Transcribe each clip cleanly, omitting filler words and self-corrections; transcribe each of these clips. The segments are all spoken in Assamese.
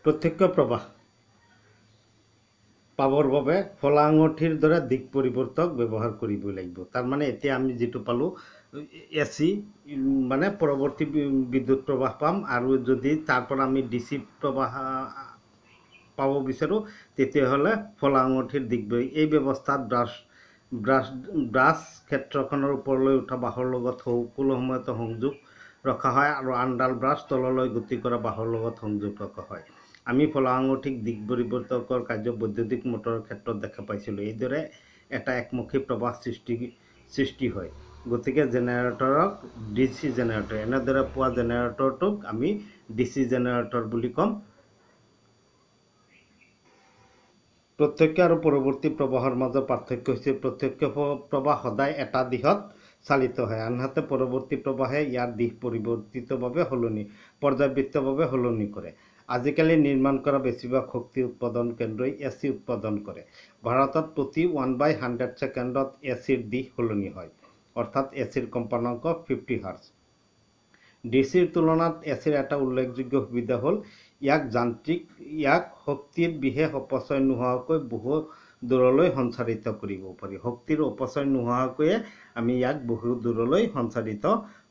প্ৰত্যক্ষ প্ৰবাহ পাবৰ বাবে ফলা আঙঠিৰ দৰে দিক পৰিৱৰ্তক ব্যৱহাৰ কৰিব লাগিব। তাৰমানে এতিয়া আমি যিটো পালোঁ AC মানে পৰৱৰ্তী বিদ্যুৎ প্ৰবাহ পাম, আৰু যদি তাৰ পৰা আমি DC প্ৰবাহ পাব বিচাৰোঁ তেতিয়াহ'লে ফলা আঙঠিৰ দিক এই ব্যৱস্থাত ব্ৰাছ ক্ষেত্ৰখনৰ ওপৰলৈ উঠা বাঁহৰ লগত সকলো সময়তে সংযোগ ৰখা হয়, আৰু আনডাল ব্ৰাছ তললৈ গতি কৰা বাঁহৰ লগত সংযোগ ৰখা হয়। আমি ফলা আঙঠিক দিক পৰিৱৰ্তকৰ কাৰ্য বৈদ্যুতিক মটৰৰ ক্ষেত্ৰত দেখা পাইছিলোঁ। এইদৰে এটা একমুখী প্ৰবাহ সৃষ্টি হয়। গতিকে জেনেৰেটৰক DC জেনেৰেটৰ, এনেদৰে পোৱা জেনেৰেটৰটোক আমি DC জেনেৰেটৰ বুলি ক'ম। প্ৰত্যক্ষ আৰু পৰৱৰ্তী প্ৰবাহৰ মাজৰ পাৰ্থক্য হৈছে প্ৰত্যক্ষ প্ৰবাহ সদায় এটা দিশত চালিত হয়, আনহাতে পৰৱৰ্তী প্ৰবাহে ইয়াৰ দিশ পৰ্যায়বৃত্তভাৱে সলনি কৰে। আজিকালি নিৰ্মাণ কৰা বেছিভাগ শক্তি উৎপাদন কেন্দ্ৰই AC উৎপাদন কৰে। ভাৰতত প্ৰতি 1/100 ছেকেণ্ডত ACৰ দিশ সলনি হয়, অৰ্থাৎ ACৰ কম্পানাংক 50 হাৰ্জ। DCৰ তুলনাত ACৰ এটা উল্লেখযোগ্য সুবিধা হ'ল ইয়াক শক্তিৰ বিশেষ অপচয় নোহোৱাকৈ বহু দূৰলৈ সঞ্চাৰিত কৰিব পাৰি। শক্তিৰ অপচয় নোহোৱাকৈয়ে আমি ইয়াক বহু দূৰলৈ সঞ্চাৰিত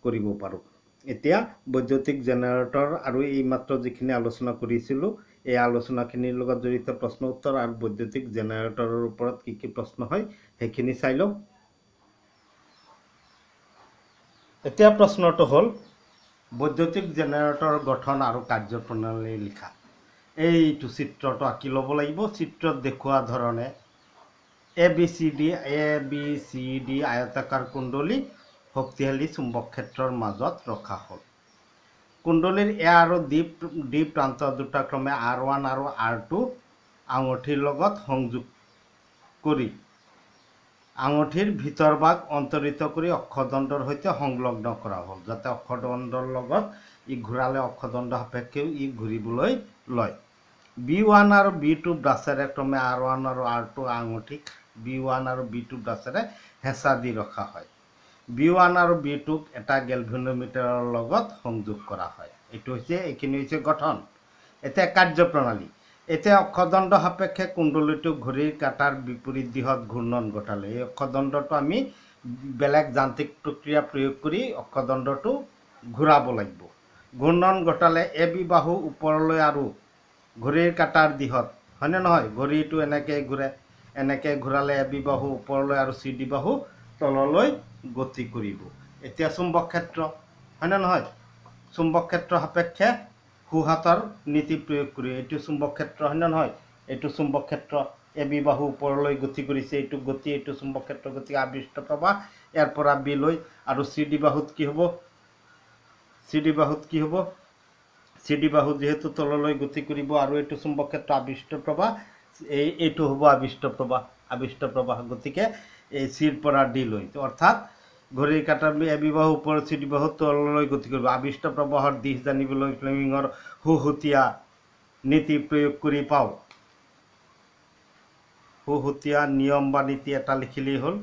কৰিব পাৰোঁ। এতিয়া বৈদ্যুতিক জেনেৰেটৰ আৰু এইমাত্ৰ যিখিনি আলোচনা কৰিছিলোঁ, এই আলোচনাখিনিৰ লগত জড়িত প্ৰশ্ন উত্তৰ আৰু বৈদ্যুতিক জেনেৰেটৰৰ ওপৰত কি কি প্ৰশ্ন হয় সেইখিনি চাই লওঁ। এতিয়া প্ৰশ্নটো হ'ল বৈদ্যুতিক জেনেৰেটৰৰ গঠন আৰু কাৰ্যপ্ৰণালী লিখা। এইটো চিত্ৰটো আঁকি ল'ব লাগিব। চিত্ৰত দেখুওৱা ধৰণে ABCD আয়তাকাৰ কুণ্ডলী শক্তিশালী চুম্বক ক্ষেত্ৰৰ মাজত ৰখা হ'ল। কুণ্ডলীৰ A আৰু D প্ৰান্ত দুটা ক্ৰমে R1 আৰু R2 আঙঠিৰ লগত সংযোগ কৰি আঙঠিৰ ভিতৰভাগ অন্তৰিত কৰি অক্ষদণ্ডৰ সৈতে সংলগ্ন কৰা হ'ল, যাতে অক্ষদণ্ডৰ লগত ই ঘূৰালে অক্ষদণ্ড সাপেক্ষেও ই ঘূৰিবলৈ লয়। B1 আৰু B2 ব্ৰাছেৰে ক্ৰমে R1 আৰু R2 আঙঠিক B1 আৰু B2 ব্ৰাছেৰে হেঁচা দি ৰখা হয়। B1 আৰু B2ক এটা গেলভেনোমিটাৰৰ লগত সংযোগ কৰা হয়। এইখিনি হৈছে গঠন। এতিয়া কাৰ্যপ্ৰণালী। এতিয়া অক্ষদণ্ড সাপেক্ষে কুণ্ডলীটো ঘড়ীৰ কাঁটাৰ বিপৰীত দিশত ঘূৰ্ণন ঘটালে এই অক্ষদণ্ডটো আমি বেলেগ যান্ত্ৰিক প্ৰক্ৰিয়া প্ৰয়োগ কৰি অক্ষদণ্ডটো ঘূৰাব লাগিব। ঘূৰ্ণন ঘটালে AB বাহু ওপৰলৈ আৰু ঘড়ীৰ কাঁটাৰ দিশত, হয়নে নহয়? ঘড়ীটো এনেকৈ ঘূৰে, এনেকৈ ঘূৰালে AB বাহু ওপৰলৈ আৰু CD বাহু তললৈ গতি কৰিব। এতিয়া চুম্বক ক্ষেত্ৰ, হয়নে নহয়? চুম্বক ক্ষেত্ৰ সাপেক্ষে সোঁহাতৰ নীতি প্ৰয়োগ কৰি এইটো চুম্বক ক্ষেত্ৰ, হয়নে নহয়? এইটো চুম্বক ক্ষেত্ৰ। AB বাহু ওপৰলৈ গতি কৰিছে, এইটো গতি, এইটো চুম্বক ক্ষেত্ৰ, গতিকে আবিষ্ট প্ৰবাহ ইয়াৰ পৰা B লৈ, আৰু CD বাহুত কি হ'ব? CD বাহুত যিহেতু তললৈ গতি কৰিব আৰু এইটো চুম্বক ক্ষেত্ৰ আবিষ্ট প্ৰবাহ, এইটো হ'ব আবিষ্ট প্ৰবাহ। গতিকে এই C ৰ পৰা D লৈ, অৰ্থাৎ ঘড়ীৰ কাঁটাৰ AB বাহু ওপৰত CD বাহু তললৈ গতি কৰিব। আবিষ্ট প্ৰবাহৰ দিশ জানিবলৈ ফ্লেমিঙৰ হুহতীয়া নীতি প্ৰয়োগ কৰি পাওঁ। হুহতীয়া নিয়ম বা নীতি এটা লিখিলেই হ'ল।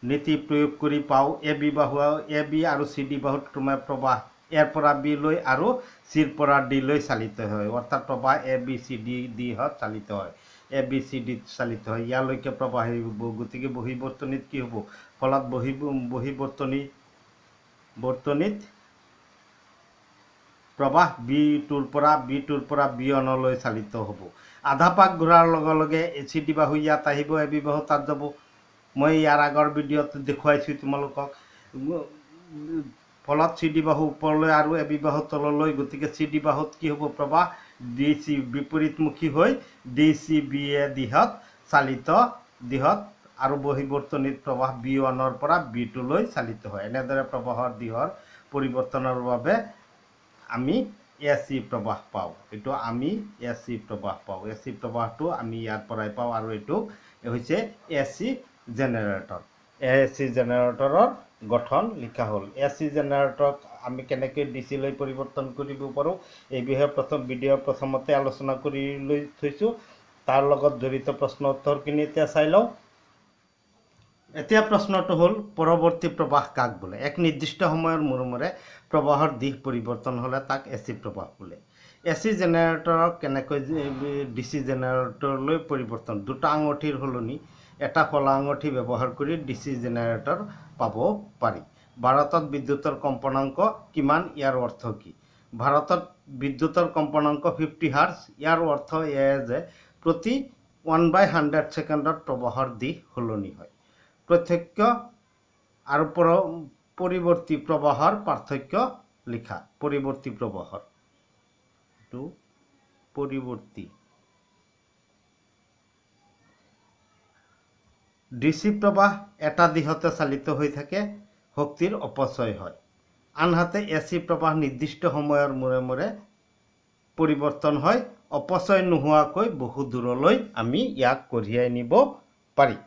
নীতি প্ৰয়োগ কৰি পাওঁ AB আৰু CD বাহুত ক্ৰমে প্ৰবাহ ইয়াৰ পৰা B লৈ আৰু C ৰ পৰা D লৈ চালিত হয়, অৰ্থাৎ প্ৰবাহ ABCD দিশত চালিত হয়। ABCD চালিত হয়, ইয়ালৈকে প্ৰবাহ হ'ব। গতিকে বহিবৰ্তনীত কি হ'ব? ফলত বহিবৰ্তনীত প্ৰবাহ B2ৰ পৰা B1 লৈ চালিত হ'ব। আধা পাক ঘূৰাৰ লগে লগে CD বাহু ইয়াত আহিব, AB বাহু তাত যাব। মই ইয়াৰ আগৰ ভিডিঅ'ত দেখুৱাইছোঁ তোমালোকক। ফলত CD বাহু ওপৰলৈ আৰু AB বাহু তললৈ, গতিকে CD বাহুত কি হ'ব? প্ৰবাহ DC বিপৰীতমুখী হৈ DCBA দিশত আৰু বহিবৰ্তনীত প্ৰবাহ B1ৰ পৰা B2 লৈ চালিত হয়। এনেদৰে প্ৰবাহৰ দিশৰ পৰিৱৰ্তনৰ বাবে আমি AC প্ৰবাহ পাওঁ। এইটো আমি AC প্ৰবাহ পাওঁ। AC প্ৰবাহটো আমি ইয়াৰ পৰাই পাওঁ, আৰু এইটো হৈছে AC জেনেৰেটৰ। AC জেনেৰেটৰৰ গঠন লিখা হ'ল। AC জেনেৰেটৰক আমি কেনেকৈ DC লৈ পৰিৱৰ্তন কৰিব পাৰোঁ এই বিষয়ে ভিডিঅ'ৰ প্ৰথমতে আলোচনা কৰি লৈ থৈছোঁ। তাৰ লগত জড়িত প্ৰশ্ন উত্তৰখিনি এতিয়া চাই লওঁ। এতিয়া প্ৰশ্নটো হ'ল পৰৱৰ্তী প্ৰবাহ কাক বোলে? এক নিৰ্দিষ্ট সময়ৰ মূৰে মূৰে প্ৰবাহৰ দিশ পৰিৱৰ্তন হ'লে তাক এচি প্ৰবাহ বোলে। এচি জেনেৰেটৰক কেনেকৈ ডিচি জেনেৰেটৰলৈ পৰিৱৰ্তন? দুটা আঙুঠিৰ সলনি এটা ফলা আঙুঠি ব্যৱহাৰ কৰি ডিচি জেনেৰেটৰ পাব পাৰি। ভাৰতত বিদ্যুতৰ কম্পনাংক কিমান? ইয়াৰ অৰ্থ কি? ভাৰতত বিদ্যুতৰ কম্পনাংক 50 হাৰ্জ। ইয়াৰ অৰ্থ এয়ে যে প্ৰতি 1/100 ছেকেণ্ডত প্ৰবাহৰ দিশ সলনি হয়। প্ৰত্যক্ষ আৰু পৰিৱৰ্তী প্ৰবাহৰ পাৰ্থক্য লিখা। পৰিৱৰ্তী প্ৰবাহৰ পৰিৱৰ্তী ডিচি প্ৰবাহ এটা দিশতে চালিত হৈ থাকে, শক্তিৰ অপচয় হয়। আনহাতে এচি প্ৰবাহ নিৰ্দিষ্ট সময়ৰ মূৰে মূৰে পৰিৱৰ্তন হয়, অপচয় নোহোৱাকৈ বহু দূৰলৈ আমি ইয়াক কঢ়িয়াই নিব পাৰি।